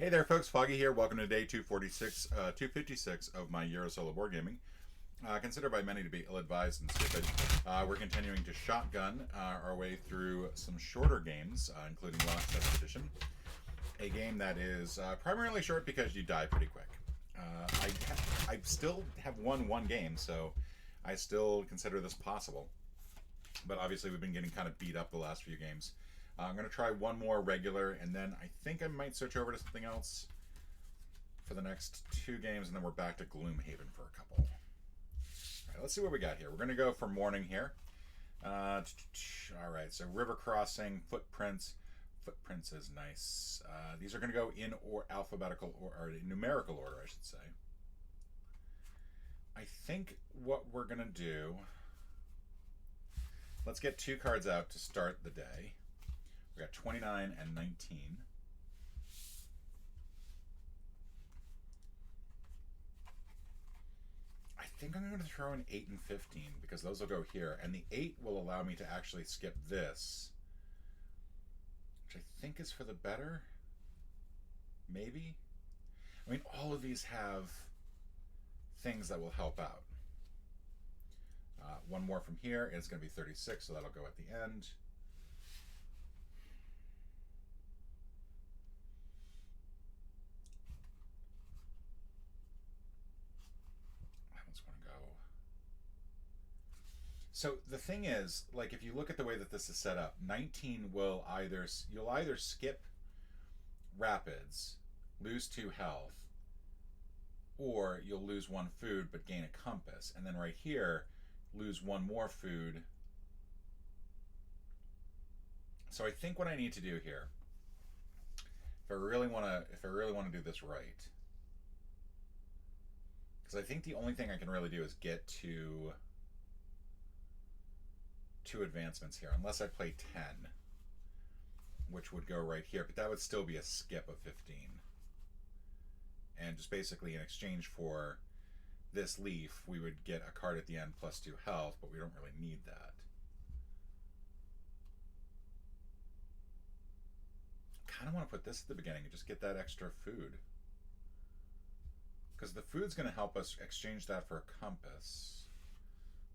Hey there, folks. Foggy here. Welcome to day 256 of my Euro Solo board gaming. Considered by many to be ill-advised and stupid, we're continuing to shotgun our way through some shorter games, including Lost Expedition, a game that is primarily short because you die pretty quick. I still have won one game, so I still consider this possible. But obviously, we've been getting kind of beat up the last few games. I'm going to try one more regular, and then I think I might switch over to something else for the next two games, and then we're back to Gloomhaven for a couple. All right, let's see what we got here. We're going to go for morning here. All right, so River Crossing, Footprints. Footprints is nice. These are going to go in alphabetical or numerical order, I should say. I think what we're going to do... Let's get two cards out to start the day. We got 29 and 19. I think I'm going to throw in 8 and 15 because those will go here. And the 8 will allow me to actually skip this, which I think is for the better. Maybe? I mean, all of these have things that will help out. One more from here, and it's going to be 36, so that'll go at the end. So the thing is, like, if you look at the way that this is set up, 19 will you'll either skip rapids, lose 2 health, or you'll lose 1 food but gain a compass. And then right here, lose 1 more food. So I think what I need to do here, if I really want to do this right, because I think the only thing I can really do is get to 2 advancements here, unless I play 10, which would go right here, but that would still be a skip of 15. And just basically in exchange for this leaf, we would get a card at the end plus 2 health, but we don't really need that. I kind of want to put this at the beginning and just get that extra food, because the food's going to help us exchange that for a compass.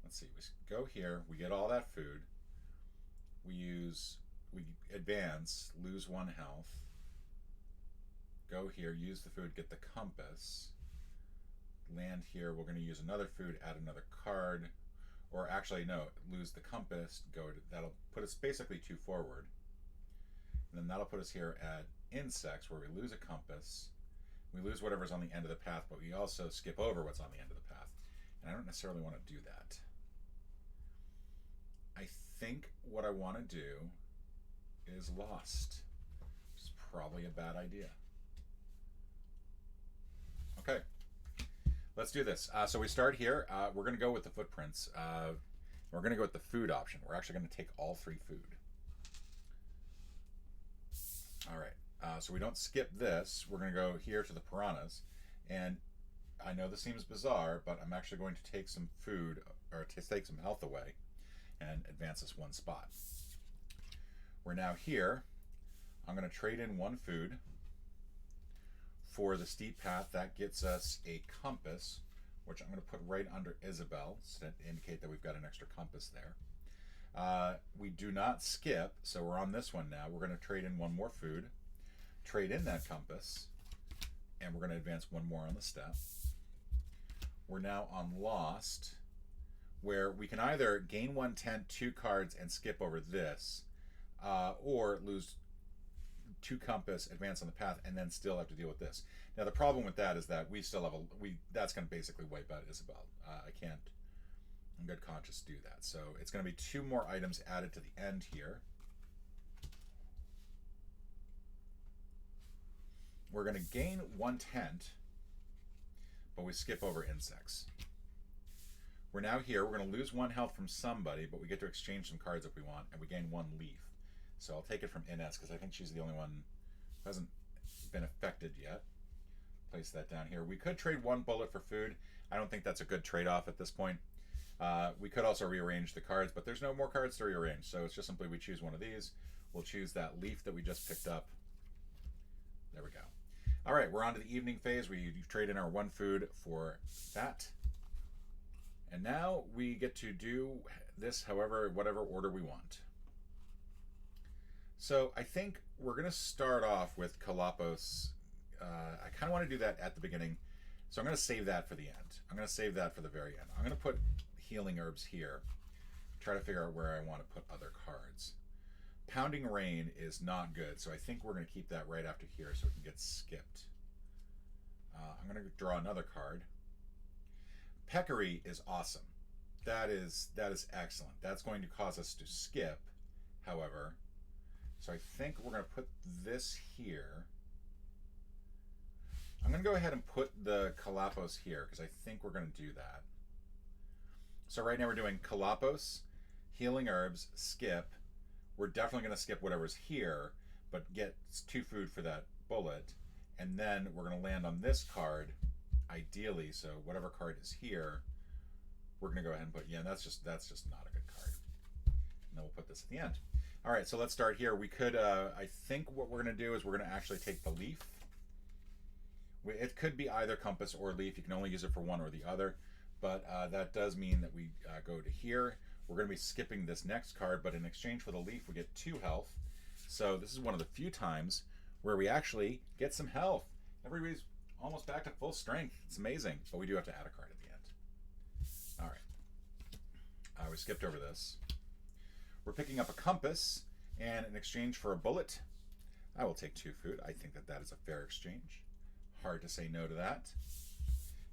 Let's see, we go here, we get all that food, we advance, lose 1 health, go here, use the food, get the compass, land here, we're going to use another food, add another card, or actually no, lose the compass, that'll put us basically 2 forward, and then that'll put us here at insects, where we lose a compass, we lose whatever's on the end of the path, but we also skip over what's on the end of the path, and I don't necessarily want to do that. I think what I want to do is Lost, which is probably a bad idea. Okay, let's do this. So we start here. We're going to go with the Footprints. We're going to go with the food option. We're actually going to take all 3 food. All right, so we don't skip this. We're going to go here to the Piranhas. And I know this seems bizarre, but I'm actually going to take some food, or take some health away, and advance us 1 spot. We're now here. I'm going to trade in 1 food for the steep path. That gets us a compass, which I'm going to put right under Isabel to indicate that we've got an extra compass there. We do not skip, so we're on this one now. We're going to trade in 1 more food, trade in that compass, and we're going to advance 1 more on the step. We're now on Lost, where we can either gain 1 tent, 2 cards, and skip over this, or lose 2 compass, advance on the path, and then still have to deal with this. Now the problem with that is that we still have that's going to basically wipe out Isabel. I can't, in good conscience, do that. So it's going to be 2 more items added to the end here. We're going to gain 1 tent, but we skip over insects. We're now here. We're going to lose 1 health from somebody, but we get to exchange some cards if we want, and we gain 1 leaf. So I'll take it from Ines, because I think she's the only one who hasn't been affected yet. Place that down here. We could trade 1 bullet for food. I don't think that's a good trade-off at this point. We could also rearrange the cards, but there's no more cards to rearrange, so it's just simply we choose one of these. We'll choose that leaf that we just picked up. There we go. All right, we're on to the evening phase. We trade in our one food for that. And now we get to do this whatever order we want. So I think we're going to start off with Kalapos. I kind of want to do that at the beginning. So I'm going to save that for the end. I'm going to save that for the very end. I'm going to put healing herbs here. Try to figure out where I want to put other cards. Pounding Rain is not good, so I think we're going to keep that right after here so it can get skipped. I'm going to draw another card. Peccary is awesome. That is excellent. That's going to cause us to skip, however. So I think we're going to put this here. I'm going to go ahead and put the Kalapos here because I think we're going to do that. So right now we're doing Kalapos, healing herbs, skip. We're definitely going to skip whatever's here, but get 2 food for that bullet. And then we're going to land on this card, ideally. So whatever card is here, we're going to go ahead and put, yeah, that's just not a good card. And then we'll put this at the end. All right, so let's start here. We could, I think what we're going to do is we're going to actually take the leaf. It could be either compass or leaf. You can only use it for one or the other. But that does mean that we go to here. We're going to be skipping this next card, but in exchange for the leaf, we get 2 health. So this is one of the few times where we actually get some health. Everybody's almost back to full strength. It's amazing, but we do have to add a card at the end. All right. We skipped over this. We're picking up a compass, and in exchange for a bullet, I will take 2 food. I think that is a fair exchange. Hard to say no to that.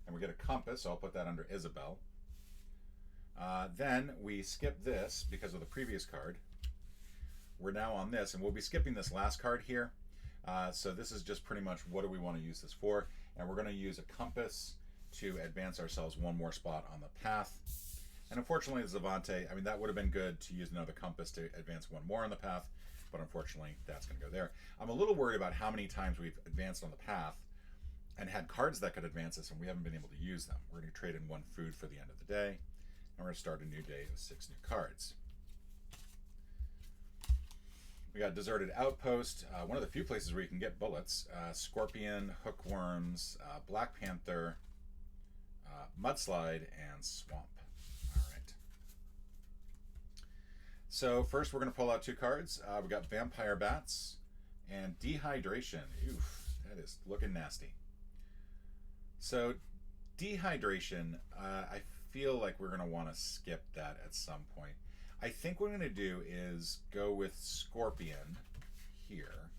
And we get a compass, so I'll put that under Isabel. Then we skip this because of the previous card. We're now on this, and we'll be skipping this last card here. So this is just pretty much what do we want to use this for. And we're going to use a compass to advance ourselves 1 more spot on the path. And unfortunately, the Zavante, I mean, that would have been good to use another compass to advance 1 more on the path. But unfortunately, that's going to go there. I'm a little worried about how many times we've advanced on the path and had cards that could advance us, and we haven't been able to use them. We're going to trade in 1 food for the end of the day, and we're going to start a new day with 6 new cards. We got Deserted Outpost, one of the few places where you can get bullets. Scorpion, Hookworms, Black Panther, Mudslide, and Swamp. All right. So first we're going to pull out 2 cards. We got Vampire Bats and Dehydration. Oof, that is looking nasty. So Dehydration, I feel like we're going to want to skip that at some point. I think what I'm going to do is go with Scorpion here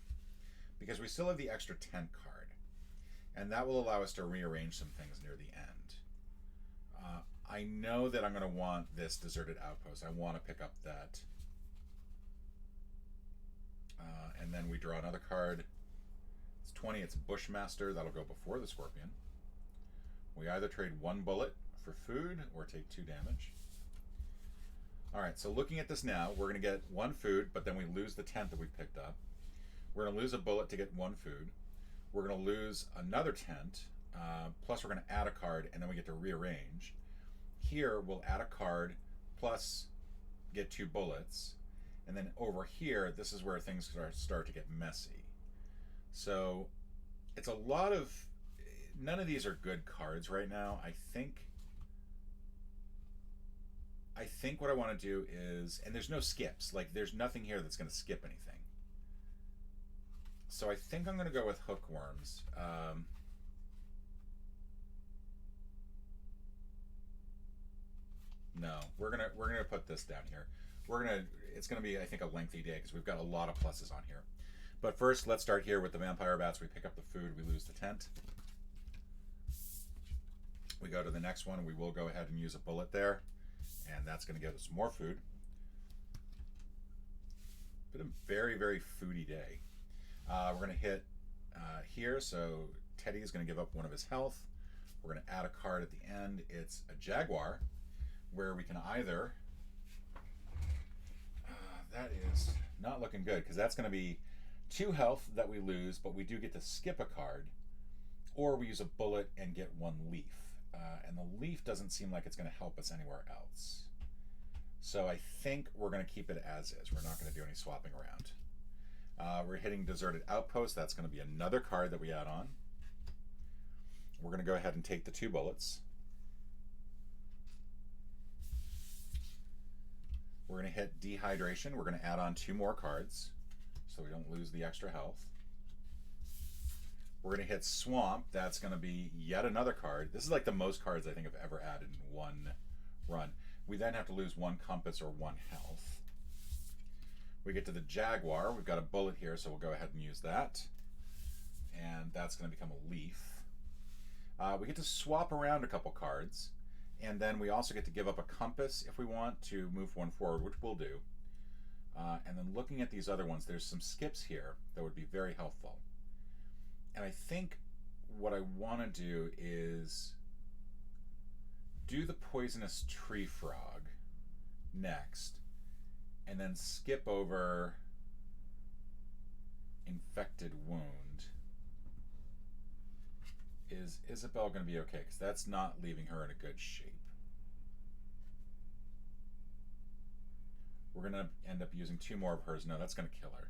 because we still have the extra 10 card, and that will allow us to rearrange some things near the end. I know that I'm going to want this Deserted Outpost. I want to pick up that. And then we draw another card. It's 20. It's Bushmaster. That'll go before the Scorpion. We either trade 1 bullet for food or take 2 damage. All right, so looking at this now, we're going to get 1 food, but then we lose the tent that we picked up. We're going to lose a bullet to get 1 food. We're going to lose another tent, plus we're going to add a card, and then we get to rearrange. Here, we'll add a card, plus get 2 bullets. And then over here, this is where things start to get messy. So it's a lot of... None of these are good cards right now. I think what I want to do is, and there's no skips, like there's nothing here that's going to skip anything. So I think I'm going to go with Hookworms. No, we're gonna put this down here. It's gonna be, I think, a lengthy day because we've got a lot of pluses on here. But first, let's start here with the Vampire Bats. We pick up the food, we lose the tent. We go to the next one. We will go ahead and use a bullet there, and that's going to give us more food. Been a very, very foody day. We're going to hit here, so Teddy is going to give up 1 of his health. We're going to add a card at the end. It's a Jaguar, where we can either... that is not looking good, because that's going to be 2 health that we lose, but we do get to skip a card, or we use a bullet and get 1 leaf. And the leaf doesn't seem like it's going to help us anywhere else. So I think we're going to keep it as is. We're not going to do any swapping around. We're hitting Deserted Outpost. That's going to be another card that we add on. we're going to go ahead and take the 2 bullets. We're going to hit Dehydration. We're going to add on 2 more cards so we don't lose the extra health. We're going to hit Swamp. That's going to be yet another card. This is like the most cards I think I've ever added in one run. We then have to lose 1 compass or 1 health. We get to the Jaguar. We've got a bullet here, so we'll go ahead and use that. And that's going to become a leaf. We get to swap around a couple cards. And then we also get to give up a compass if we want to move 1 forward, which we'll do. And then looking at these other ones, there's some skips here that would be very helpful. And I think what I want to do is do the Poisonous Tree Frog next, and then skip over Infected Wound. Is Isabelle going to be okay? Because that's not leaving her in a good shape. We're going to end up using 2 more of hers. No, that's going to kill her.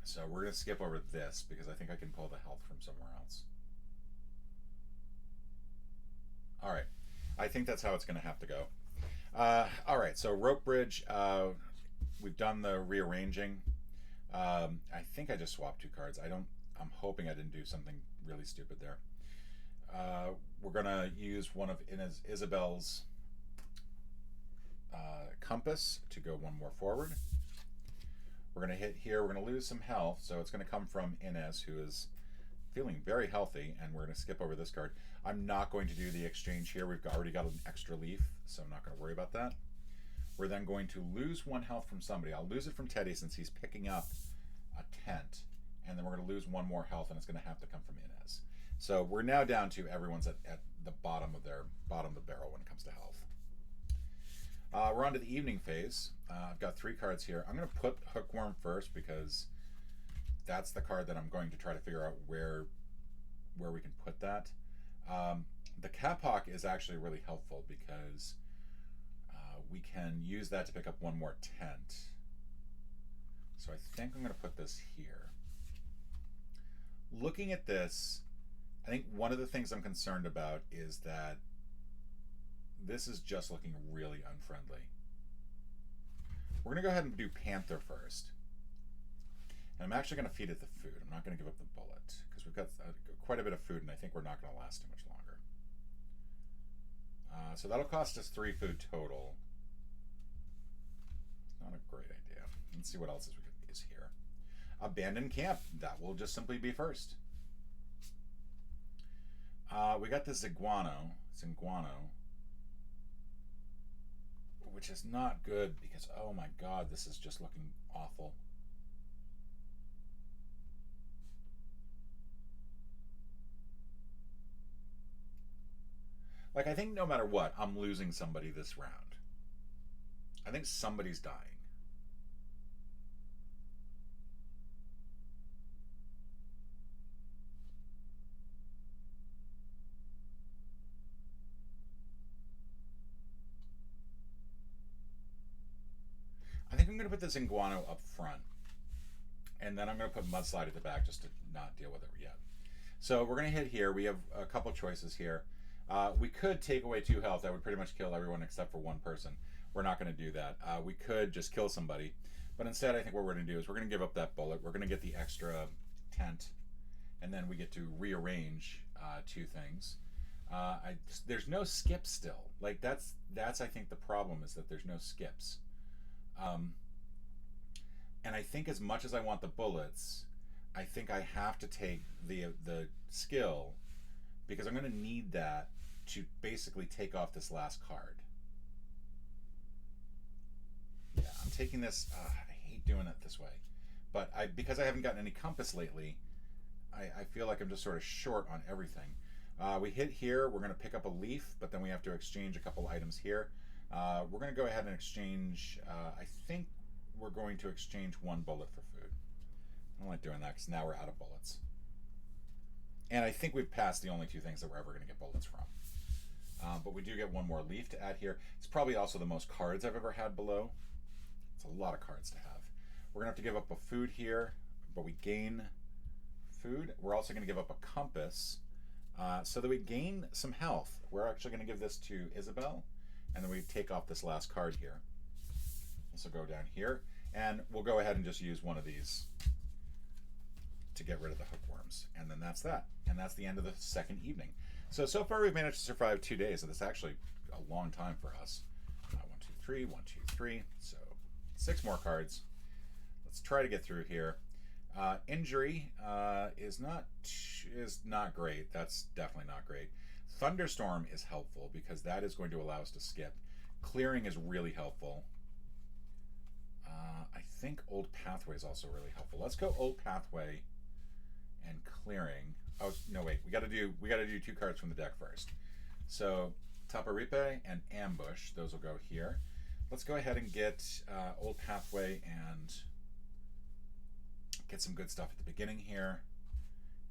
So we're going to skip over this because I think I can pull the health from somewhere else. All right. I think that's how it's going to have to go. All right. So Rope Bridge, we've done the rearranging. I think I just swapped 2 cards. I'm hoping I didn't do something really stupid there. We're going to use one of Isabelle's compass to go 1 more forward. We're going to hit here. We're going to lose some health, so it's going to come from Inez, who is feeling very healthy, and we're going to skip over this card. I'm not going to do the exchange here. We've already got an extra leaf, so I'm not going to worry about that. We're then going to lose 1 health from somebody. I'll lose it from Teddy since he's picking up a tent, and then we're going to lose 1 more health, and it's going to have to come from Inez. So we're now down to everyone's at the bottom of the barrel when it comes to health. We're on to the evening phase. I've got 3 cards here. I'm going to put Hookworm first because that's the card that I'm going to try to figure out where we can put that. The Caphawk is actually really helpful because we can use that to pick up 1 more tent. So I think I'm going to put this here. Looking at this, I think one of the things I'm concerned about is that this is just looking really unfriendly. We're going to go ahead and do Panther first. And I'm actually going to feed it the food. I'm not going to give up the bullet because we've got quite a bit of food and I think we're not going to last too much longer. So that'll cost us 3 food total. Not a great idea. Let's see what else is here. Abandoned Camp. That will just simply be first. We got this Iguano, which is not good because, oh my god, this is just looking awful. Like, I think no matter what, I'm losing somebody this round. I think somebody's dying. I think I'm going to put this Iguano up front. And then I'm going to put Mudslide at the back just to not deal with it yet. So we're going to hit here. We have a couple choices here. We could take away 2 health. That would pretty much kill everyone except for 1 person. We're not going to do that. We could just kill somebody. But instead, I think what we're going to do is we're going to give up that bullet. We're going to get the extra tent. And then we get to rearrange 2 things. There's no skips still. Like, that's I think, the problem is that there's no skips. And I think as much as I want the bullets, I think I have to take the skill because I'm going to need that to basically take off this last card. Yeah, I'm taking this. I hate doing it this way. But because I haven't gotten any compass lately, I feel like I'm just sort of short on everything. We hit here. We're going to pick up a leaf, but then we have to exchange a couple items here. We're going to go ahead and exchange, I think we're going to exchange 1 bullet for food. I don't like doing that because now we're out of bullets. And I think we've passed the only 2 things that we're ever going to get bullets from. But we do get 1 more leaf to add here. It's probably also the most cards I've ever had below. It's a lot of cards to have. We're going to have to give up a food here, but we gain food. We're also going to give up a compass so that we gain some health. We're actually going to give this to Isabelle, and then we take off this last card here. This will go down here, and we'll go ahead and just use one of these to get rid of the hookworms. And then that's that. And that's the end of the second evening. So far we've managed to survive 2 days, and that's actually a long time for us. 1, 2, 3, 1, 2, 3. So 6 more cards. Let's try to get through here. Injury is not great. That's definitely not great. Thunderstorm is helpful because that is going to allow us to skip. Clearing is really helpful. I think Old Pathway is also really helpful. Let's go Old Pathway and Clearing. Oh no, wait. We got to do 2 cards from the deck first. So Tapa Ripe and Ambush. Those will go here. Let's go ahead and get Old Pathway and get some good stuff at the beginning here.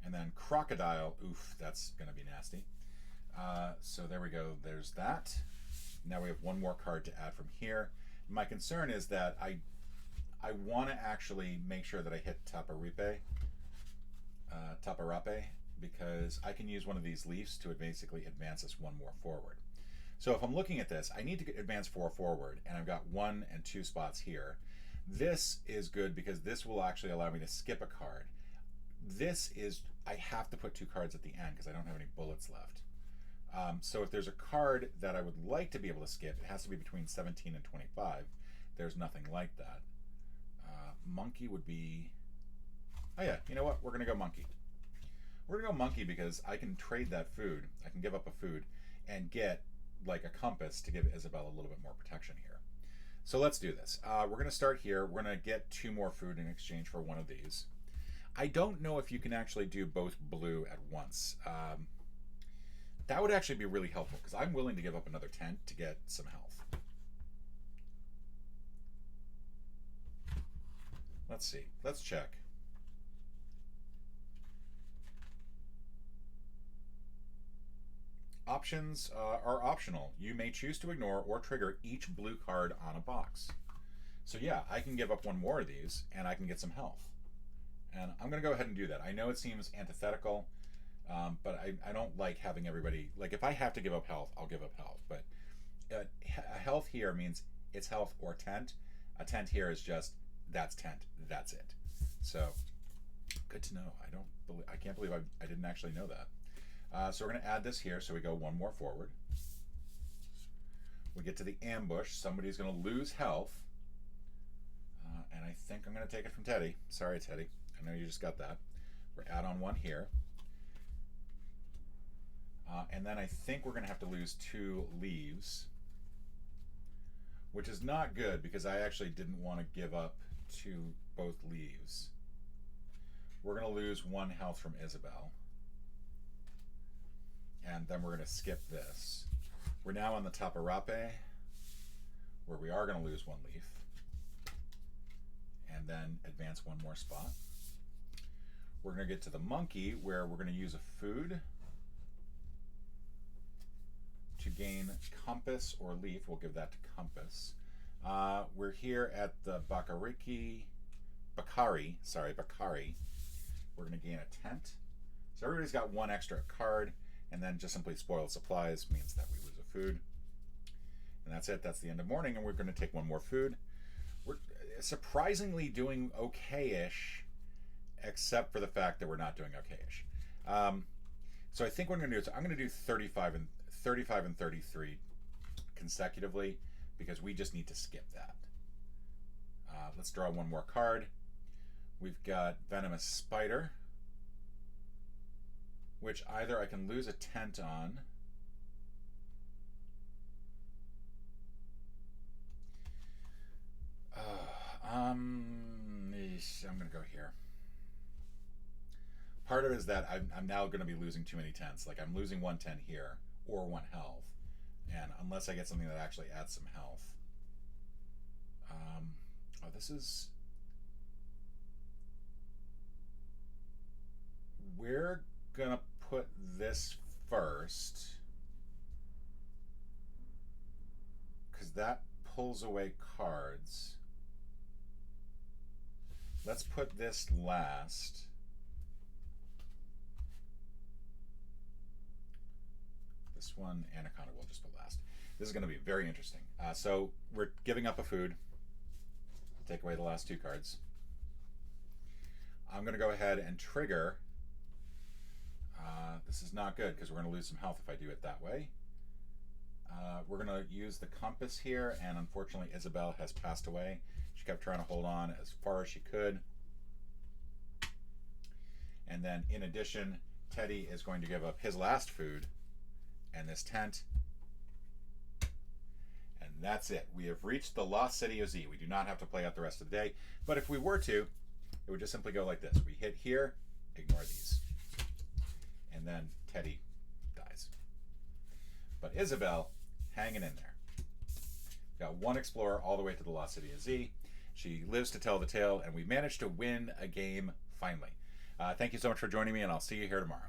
And then Crocodile. Oof, that's going to be nasty. So there we go. There's that. Now we have 1 more card to add from here. My concern is that I want to actually make sure that I hit Tapa Rape, because I can use one of these leaves to basically advance us 1 more forward. So if I'm looking at this, I need to advance 4 forward, and I've got 1 and 2 spots here. This is good because this will actually allow me to skip a card. This is, I have to put 2 cards at the end because I don't have any bullets left. So if there's a card that I would like to be able to skip, it has to be between 17 and 25. There's nothing like that. Monkey would be... Oh yeah, you know what? We're going to go Monkey. We're going to go Monkey because I can trade that food. I can give up a food and get like a compass to give Isabelle a little bit more protection here. So let's do this. We're going to start here. We're going to get 2 more food in exchange for 1 of these. I don't know if you can actually do both blue at once. That would actually be really helpful because I'm willing to give up another tent to get some health. Let's see. Let's check. Options are optional. You may choose to ignore or trigger each blue card on a box. So yeah, I can give up 1 more of these and I can get some health. And I'm going to go ahead and do that. I know it seems antithetical, but I don't like having everybody... Like, if I have to give up health, I'll give up health. But health here means it's health or tent. A tent here is just, that's tent. That's it. So, good to know. I can't believe I didn't actually know that. So we're going to add this here. So we go 1 more forward. We get to the ambush. Somebody's going to lose health. And I think I'm going to take it from Teddy. Sorry, Teddy. I know you just got that. We're add on 1 here. And then I think we're going to have to lose 2 leaves, which is not good because I actually didn't want to give up both leaves. We're going to lose 1 health from Isabelle. And then we're going to skip this. We're now on the Tapa Rape, where we are going to lose 1 leaf. And then advance 1 more spot. We're going to get to the monkey, where we're going to use a food to gain compass or leaf. We'll give that to compass. We're here at the Bakari. We're going to gain a tent. So everybody's got 1 extra card, and then just simply spoiled supplies means that we lose a food. And that's it. That's the end of morning, and we're going to take 1 more food. We're surprisingly doing okay-ish, except for the fact that we're not doing okay-ish. So I think what I'm going to do is I'm going to do 35 and 33 consecutively because we just need to skip that. Let's draw 1 more card. We've got Venomous Spider, which either I can lose a tent on, I'm going to go here. Part of it is that I'm now going to be losing too many tents. Like, I'm losing 1 tent here or 1 health. And unless I get something that actually adds some health. Oh, this is... We're going to put this first, because that pulls away cards. Let's put this last. one. Anaconda we'll just put last. This is going to be very interesting. So we're giving up a food. Take away the last 2 cards. I'm going to go ahead and trigger. This is not good because we're going to lose some health if I do it that way. We're going to use the compass here, and unfortunately Isabel has passed away. She kept trying to hold on as far as she could. And then in addition, Teddy is going to give up his last food and this tent. And that's it. We have reached the Lost City of Z. We do not have to play out the rest of the day. But if we were to, it would just simply go like this. We hit here, ignore these. And then Teddy dies. But Isabel, hanging in there. Got 1 explorer all the way to the Lost City of Z. She lives to tell the tale, and we managed to win a game finally. Thank you so much for joining me, and I'll see you here tomorrow.